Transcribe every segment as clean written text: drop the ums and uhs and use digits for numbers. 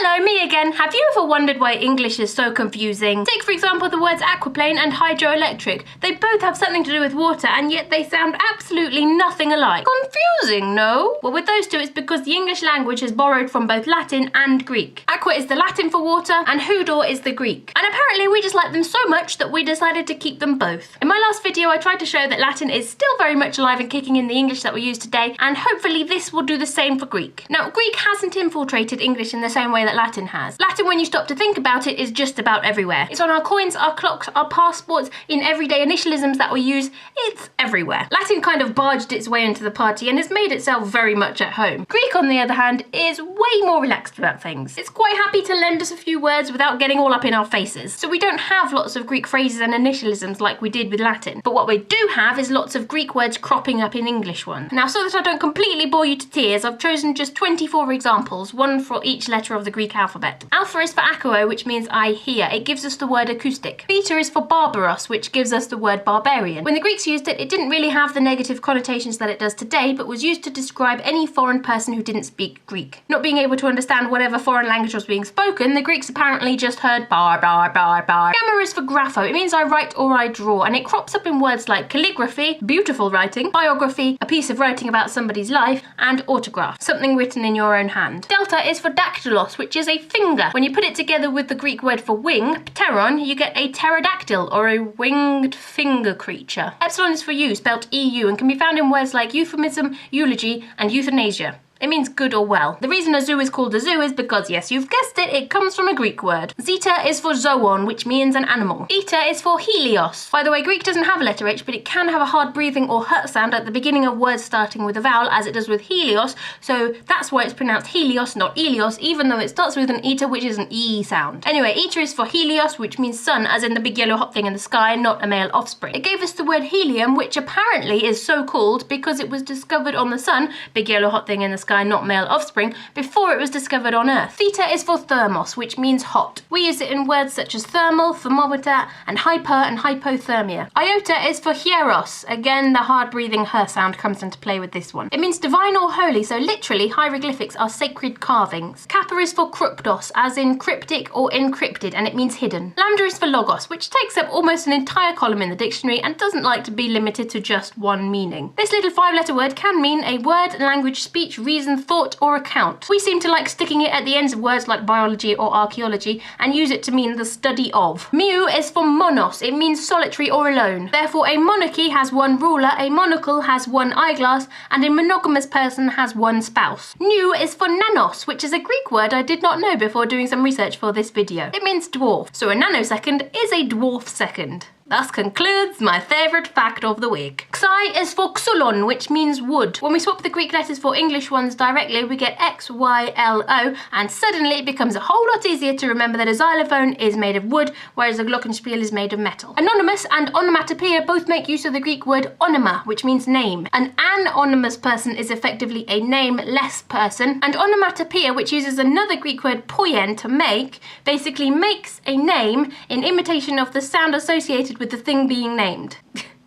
Hello, me again. Have you ever wondered why English is so confusing? Take, for example, the words aquaplane and hydroelectric. They both have something to do with water, and yet they sound absolutely nothing alike. Confusing, no? Well, with those two, it's because the English language is borrowed from both Latin and Greek. Aqua is the Latin for water, and hudor is the Greek. And apparently we just like them so much that we decided to keep them both. In my last video, I tried to show that Latin is still very much alive and kicking in the English that we use today, and hopefully this will do the same for Greek. Now, Greek hasn't infiltrated English in the same way that Latin has. Latin, when you stop to think about it, is just about everywhere. It's on our coins, our clocks, our passports, in everyday initialisms that we use. It's everywhere. Latin kind of barged its way into the party and has made itself very much at home. Greek, on the other hand, is way more relaxed about things. It's quite happy to lend us a few words without getting all up in our faces. So we don't have lots of Greek phrases and initialisms like we did with Latin. But what we do have is lots of Greek words cropping up in English ones. Now, so that I don't completely bore you to tears, I've chosen just 24 examples, one for each letter of the Greek alphabet. Alpha is for akouo, which means I hear. It gives us the word acoustic. Beta is for barbaros, which gives us the word barbarian. When the Greeks used it, it didn't really have the negative connotations that it does today, but was used to describe any foreign person who didn't speak Greek. Not being able to understand whatever foreign language was being spoken, the Greeks apparently just heard bar, bar, bar, bar. Gamma is for grapho. It means I write or I draw, and it crops up in words like calligraphy, beautiful writing, biography, a piece of writing about somebody's life, and autograph, something written in your own hand. Delta is for dactylos, which is a finger. When you put it together with the Greek word for wing, pteron, you get a pterodactyl, or a winged finger creature. Epsilon is for you, spelt EU, and can be found in words like euphemism, eulogy, and euthanasia. It means good or well. The reason a zoo is called a zoo is because, yes, you've guessed it, it comes from a Greek word. Zeta is for zoon, which means an animal. Eta is for helios. By the way, Greek doesn't have a letter H, but it can have a hard breathing or hurt sound at the beginning of words starting with a vowel, as it does with helios, so that's why it's pronounced helios, not Elios, even though it starts with an eta, which is an E sound. Anyway, eta is for helios, which means sun, as in the big yellow hot thing in the sky, not a male offspring. It gave us the word helium, which apparently is so called because it was discovered on the sun, big yellow hot thing in the sky, not male offspring, before it was discovered on Earth. Theta is for thermos, which means hot. We use it in words such as thermal, thermometer, and hyper and hypothermia. Iota is for hieros. Again, the hard breathing her sound comes into play with this one. It means divine or holy, so literally hieroglyphics are sacred carvings. Kappa is for kryptos, as in cryptic or encrypted, and it means hidden. Lambda is for logos, which takes up almost an entire column in the dictionary and doesn't like to be limited to just one meaning. This little 5-letter word can mean a word, language, speech, reason, thought, or account. We seem to like sticking it at the ends of words like biology or archaeology and use it to mean the study of. Mu is for monos. It means solitary or alone. Therefore, a monarchy has one ruler, a monocle has one eyeglass, and a monogamous person has one spouse. Nu is for nanos, which is a Greek word I did not know before doing some research for this video. It means dwarf, so a nanosecond is a dwarf second. Thus concludes my favourite fact of the week. Xi is for xulon, which means wood. When we swap the Greek letters for English ones directly, we get X, Y, L, O, and suddenly it becomes a whole lot easier to remember that a xylophone is made of wood, whereas a glockenspiel is made of metal. Anonymous and onomatopoeia both make use of the Greek word onyma, which means name. An anonymous person is effectively a nameless person, and onomatopoeia, which uses another Greek word poien to make, basically makes a name in imitation of the sound associated with the thing being named.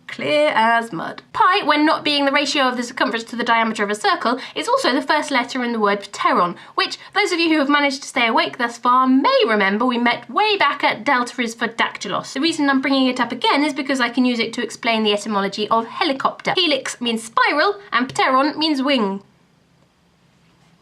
Clear as mud. Pi, when not being the ratio of the circumference to the diameter of a circle, is also the first letter in the word pteron, which those of you who have managed to stay awake thus far may remember we met way back at delta is for dactylos. The reason I'm bringing it up again is because I can use it to explain the etymology of helicopter. Helix means spiral and pteron means wing.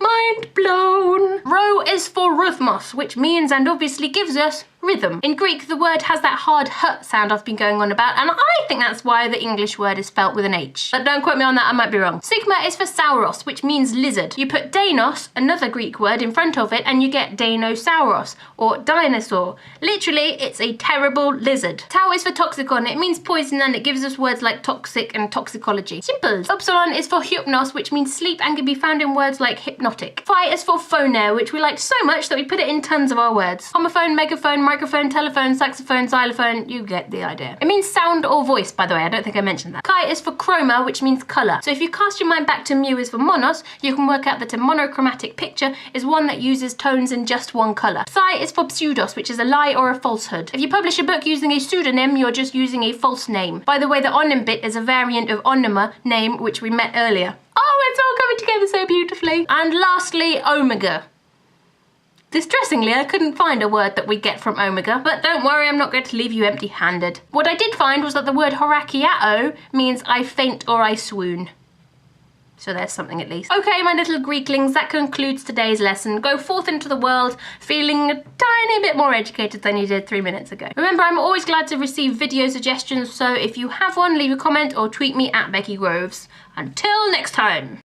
Mind blown. Rho is for rhythmos, which means and obviously gives us rhythm. In Greek, the word has that hard hut sound I've been going on about, and I think that's why the English word is spelt with an H. But don't quote me on that, I might be wrong. Sigma is for sauros, which means lizard. You put deinos, another Greek word, in front of it, and you get deinosauros, or dinosaur. Literally, it's a terrible lizard. Tau is for toxicon. It means poison, and it gives us words like toxic and toxicology. Simple. Upsilon is for hypnos, which means sleep, and can be found in words like hypnotic. Phi is for phoner, which we like so much that we put it in tons of our words. Homophone, megaphone, microphone, telephone, saxophone, xylophone, you get the idea. It means sound or voice, by the way, I don't think I mentioned that. Chi is for chroma, which means colour. So if you cast your mind back to mu is for monos, you can work out that a monochromatic picture is one that uses tones in just one colour. Psi is for pseudos, which is a lie or a falsehood. If you publish a book using a pseudonym, you're just using a false name. By the way, the onym bit is a variant of onyma, name, which we met earlier. Oh, it's all coming together so beautifully. And lastly, omega. Distressingly, I couldn't find a word that we get from omega, but don't worry, I'm not going to leave you empty-handed. What I did find was that the word horakiao means I faint or I swoon. So there's something at least. Okay, my little Greeklings, that concludes today's lesson. Go forth into the world feeling a tiny bit more educated than you did 3 minutes ago. Remember, I'm always glad to receive video suggestions, so if you have one, leave a comment or tweet me at Becky Groves. Until next time.